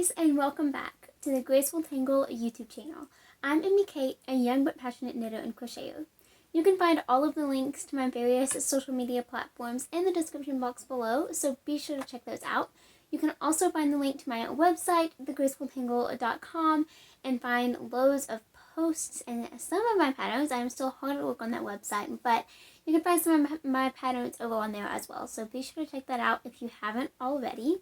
guys, and welcome back to the Graceful Tangle YouTube channel. I'm Amy Kate, a young but passionate knitter and crocheter. You can find all of the links to my various social media platforms in the description box below, so be sure to check those out. You can also find the link to my website, thegracefultangle.com, and find loads of posts and some of my patterns. I'm still hard at work on that website, but you can find some of my patterns over on there as well, so be sure to check that out if you haven't already.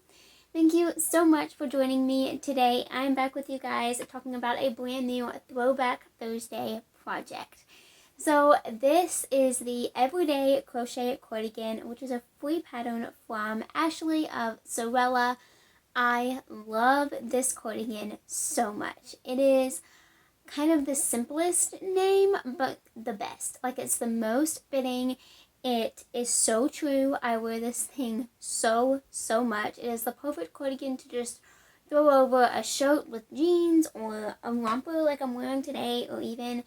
Thank you so much for joining me today. I'm back with you guys talking about a brand new Throwback Thursday project. So this is the Everyday Crochet Cardigan, which is a free pattern from Ashley of Sewrella. I love this cardigan so much. It is kind of the simplest name, but the best. Like, it's the most fitting. It is so true. I wear this thing so much. It is the perfect cardigan to just throw over a shirt with jeans or a romper like I'm wearing today, or even,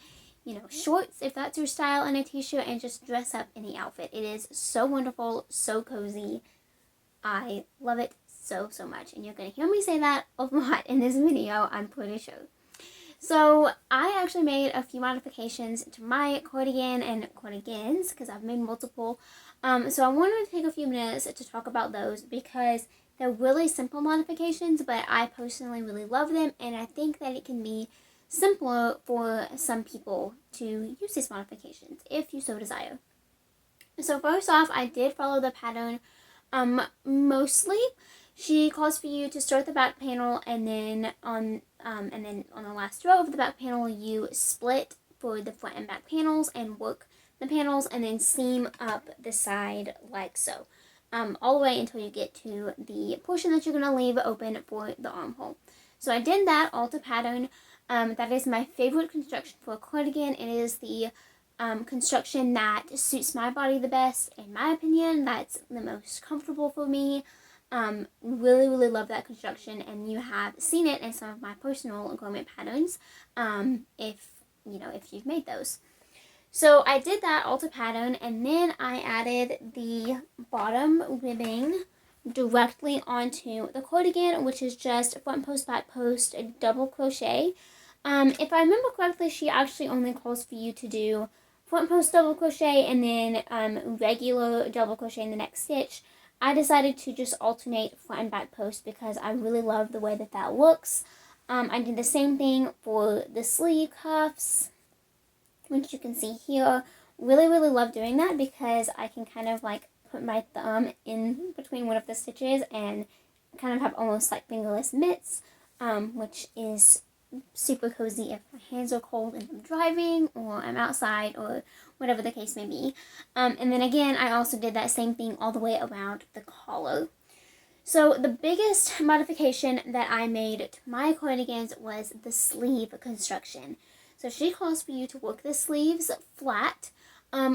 shorts if that's your style, and a t-shirt, and just dress up any outfit. It is so wonderful, so cozy. I love it so much, and you're going to hear me say that a lot in this video, I'm pretty sure. So I actually made a few modifications to my cardigan and cardigans because I've made multiple. So I wanted to take a few minutes to talk about those because they're really simple modifications, but I personally really love them, and I think that it can be simpler for some people to use these modifications if you so desire. So first off, I did follow the pattern mostly. She calls for you to start the back panel, and then on the last row of the back panel you split for the front and back panels and work the panels, and then seam up the side like so, all the way until you get to the portion that you're going to leave open for the armhole. So I did that all to pattern. That is my favorite construction for a cardigan. It is the construction that suits my body the best, in my opinion. That's the most comfortable for me. Really love that construction, and you have seen it in some of my personal garment patterns, if you've made those. So I did that all to pattern, and then I added the bottom ribbing directly onto the cardigan, which is just front post, back post, a double crochet. If I remember correctly, she actually only calls for you to do front post double crochet and then regular double crochet in the next stitch. I decided to just alternate front and back post because I really love the way that looks. I did the same thing for the sleeve cuffs, which you can see here. Really love doing that because I can kind of like put my thumb in between one of the stitches and kind of have almost like fingerless mitts, which is super cozy if my hands are cold and I'm driving or I'm outside or whatever the case may be. And then again, I also did that same thing all the way around the collar. So the biggest modification that I made to my cardigans was the sleeve construction. So she calls for you to work the sleeves flat,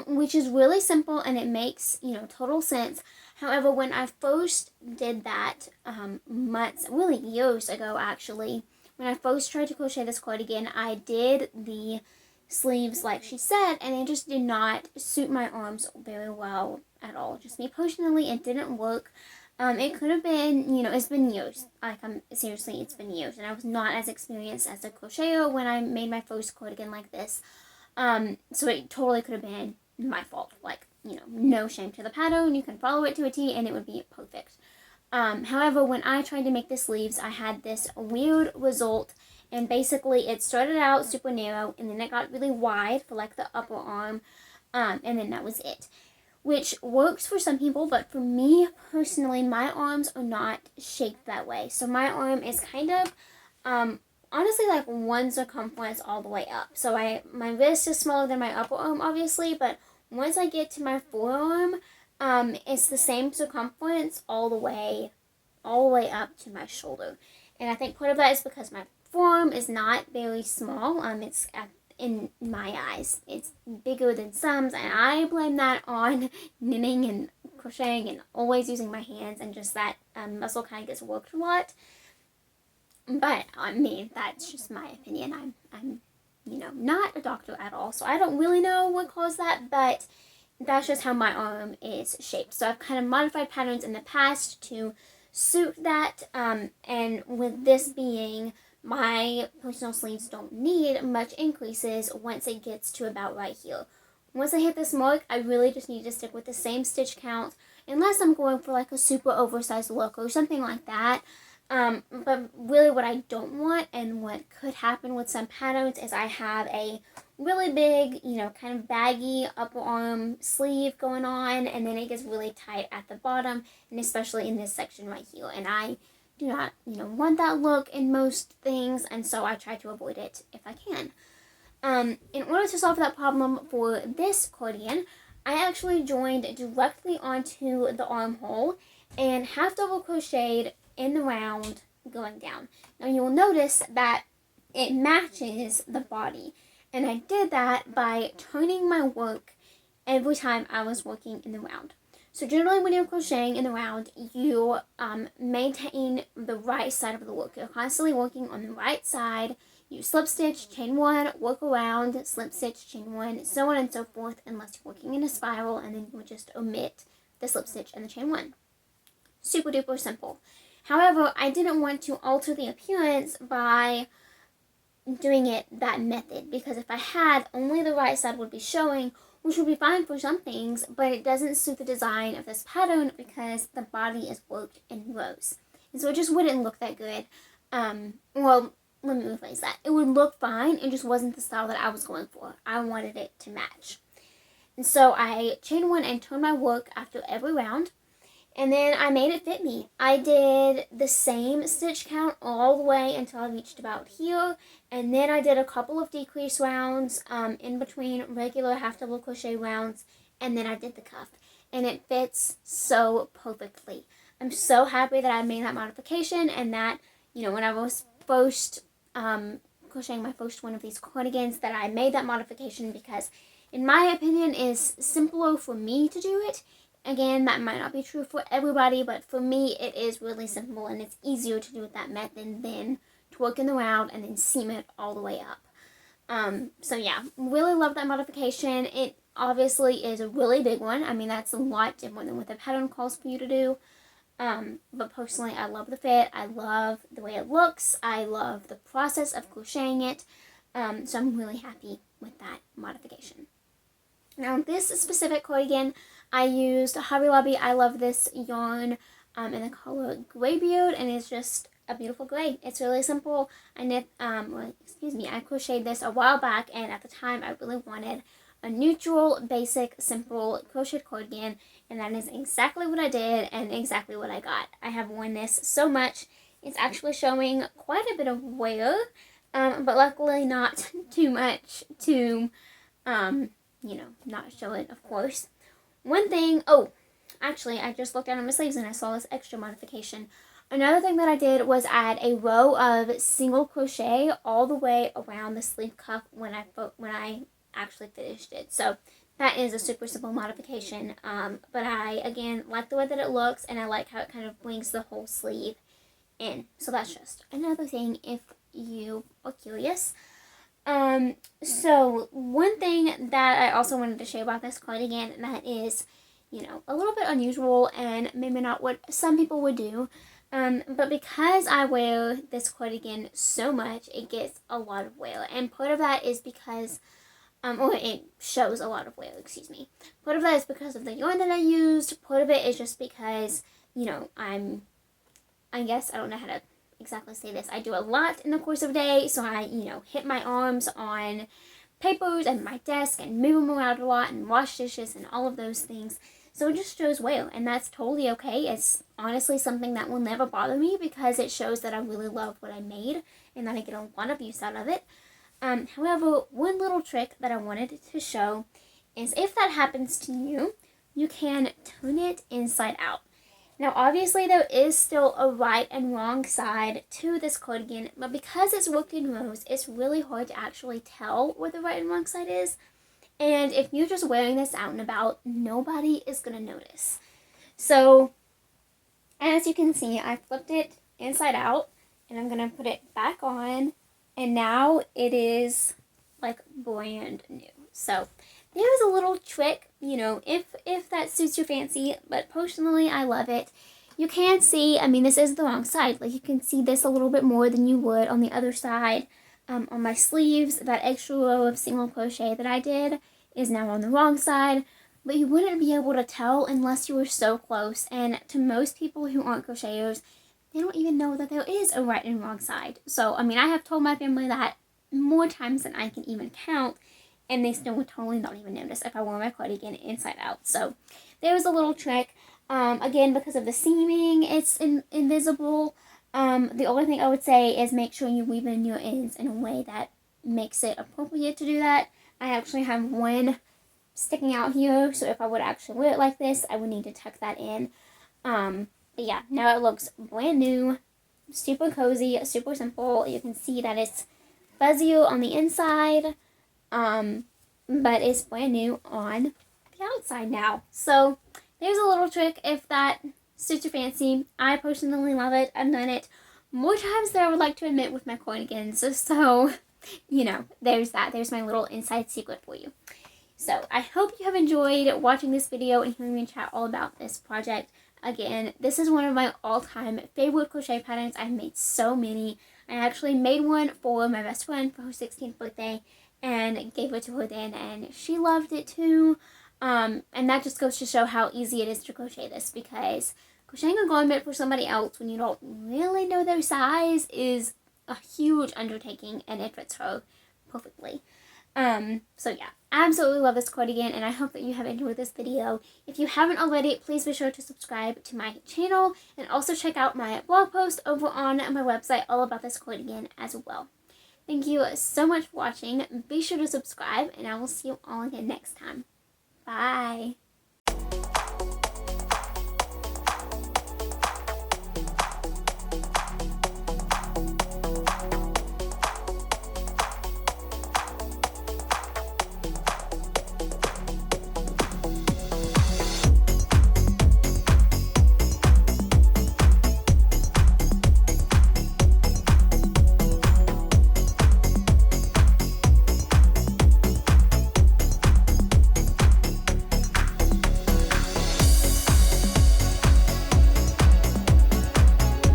which is really simple, and it makes, total sense. However, when I first did that months, really years ago actually, when I first tried to crochet this cardigan, I did the sleeves like she said, and it just did not suit my arms very well at all. Just me personally, it didn't work. It could have been, it's been years. Seriously, it's been years, and I was not as experienced as a crocheter when I made my first cardigan like this. So it totally could have been my fault. Like, no shame to the pattern. You can follow it to a T, and it would be perfect. However, when I tried to make the sleeves, I had this weird result, and basically it started out super narrow, and then it got really wide for like the upper arm, and then that was it. Which works for some people, but for me personally, my arms are not shaped that way. So my arm is kind of, honestly, like one circumference all the way up. So my wrist is smaller than my upper arm, obviously, but once I get to my forearm, it's the same circumference all the way up to my shoulder. And I think part of that is because my forearm is not very small. It's in my eyes, it's bigger than some's, and I blame that on knitting and crocheting and always using my hands, and just that muscle kind of gets worked a lot. But I mean, that's just my opinion. I'm not a doctor at all, so I don't really know what caused that, but that's just how my arm is shaped. So I've kind of modified patterns in the past to suit that. And with this being, my personal sleeves don't need much increases once it gets to about right here. Once I hit this mark, I really just need to stick with the same stitch count, unless I'm going for like a super oversized look or something like that. But really what I don't want, and what could happen with some patterns, is I have a really big, kind of baggy upper arm sleeve going on, and then it gets really tight at the bottom, and especially in this section right here. And I do not, want that look in most things, and so I try to avoid it if I can. In order to solve that problem for this cardigan, I actually joined directly onto the armhole and half double crocheted in the round going down. Now you will notice that it matches the body, and I did that by turning my work every time I was working in the round. So generally when you're crocheting in the round, you maintain the right side of the work. You're constantly working on the right side. You slip stitch, chain one, work around, slip stitch, chain one, so on and so forth, unless you're working in a spiral, and then you would just omit the slip stitch and the chain one. Super duper simple. However, I didn't want to alter the appearance by doing it that method, because if I had, only the right side would be showing, which would be fine for some things, but it doesn't suit the design of this pattern because the body is worked in rows. And so it just wouldn't look that good. Well, let me rephrase that. It would look fine, it just wasn't the style that I was going for. I wanted it to match. And so I chain one and turn my work after every round, and then I made it fit me. I did the same stitch count all the way until I reached about here, and then I did a couple of decrease rounds in between regular half double crochet rounds, and then I did the cuff, and it fits so perfectly. I'm so happy that I made that modification, and that, when I was first crocheting my first one of these cardigans, that I made that modification, because in my opinion is simpler for me to do it. Again, that might not be true for everybody, but for me it is really simple, and it's easier to do it that method than to work in the round and then seam it all the way up. So yeah, really love that modification. It obviously is a really big one. I mean, that's a lot different than what the pattern calls for you to do. But personally, I love the fit. I love the way it looks. I love the process of crocheting it. So I'm really happy with that modification. Now, this specific cardigan, I used Hobby Lobby. I love this yarn in the color Graybeard, and it's just a beautiful gray. It's really simple. I crocheted this a while back, and at the time I really wanted a neutral, basic, simple crocheted cardigan, and that is exactly what I did and exactly what I got. I have worn this so much. It's actually showing quite a bit of wear, but luckily not too much to, not show it, of course. One thing, actually, I just looked down at my sleeves and I saw this extra modification. Another thing that I did was add a row of single crochet all the way around the sleeve cuff when I actually finished it. So that is a super simple modification, but I, again, like the way that it looks, and I like how it kind of brings the whole sleeve in. So that's just another thing if you are curious. So one thing that I also wanted to share about this cardigan that is, a little bit unusual and maybe not what some people would do, but because I wear this cardigan so much, it gets a lot of wear, and part of that is because, or it shows a lot of wear, excuse me. Part of that is because of the yarn that I used, part of it is just because, I guess, I don't know how to exactly say this. I do a lot in the course of a day, so I, hit my arms on papers and my desk and move them around a lot and wash dishes and all of those things. So it just shows wear, and that's totally okay. It's honestly something that will never bother me because it shows that I really love what I made and that I get a lot of use out of it. However, one little trick that I wanted to show is if that happens to you, you can turn it inside out. Now, obviously, there is still a right and wrong side to this cardigan, but because it's worked in rows, it's really hard to actually tell where the right and wrong side is. And if you're just wearing this out and about, nobody is going to notice. So, as you can see, I flipped it inside out, and I'm going to put it back on, and now it is like brand new. So, there's a little trick, if that suits your fancy, but personally I love it. You can see, I mean, this is the wrong side. Like, you can see this a little bit more than you would on the other side. On my sleeves, that extra row of single crochet that I did is now on the wrong side. But you wouldn't be able to tell unless you were so close. And to most people who aren't crocheters, they don't even know that there is a right and wrong side. So, I mean, I have told my family that more times than I can even count. And they still would totally not even notice if I wore my cardigan inside out. So, there's a little trick. Again, because of the seaming, it's invisible. The only thing I would say is make sure you weave in your ends in a way that makes it appropriate to do that. I actually have one sticking out here, so if I would actually wear it like this, I would need to tuck that in. But yeah, now it looks brand new, super cozy, super simple. You can see that it's fuzzier on the inside, but it's brand new on the outside now. So there's a little trick if that suits your fancy. I personally love it. I've done it more times than I would like to admit with my cardigans. So, you know, there's that. There's my little inside secret for you. So, I hope you have enjoyed watching this video and hearing me chat all about this project. Again, this is one of my all-time favorite crochet patterns. I've made so many. I actually made one for my best friend for her 16th birthday and gave it to her then, and she loved it too. And that just goes to show how easy it is to crochet this, because crocheting a garment for somebody else when you don't really know their size is a huge undertaking, and it fits her perfectly. So yeah, absolutely love this cardigan, and I hope that you have enjoyed this video. If you haven't already, please be sure to subscribe to my channel, and also check out my blog post over on my website all about this cardigan as well. Thank you so much for watching. Be sure to subscribe, and I will see you all again next time. Bye.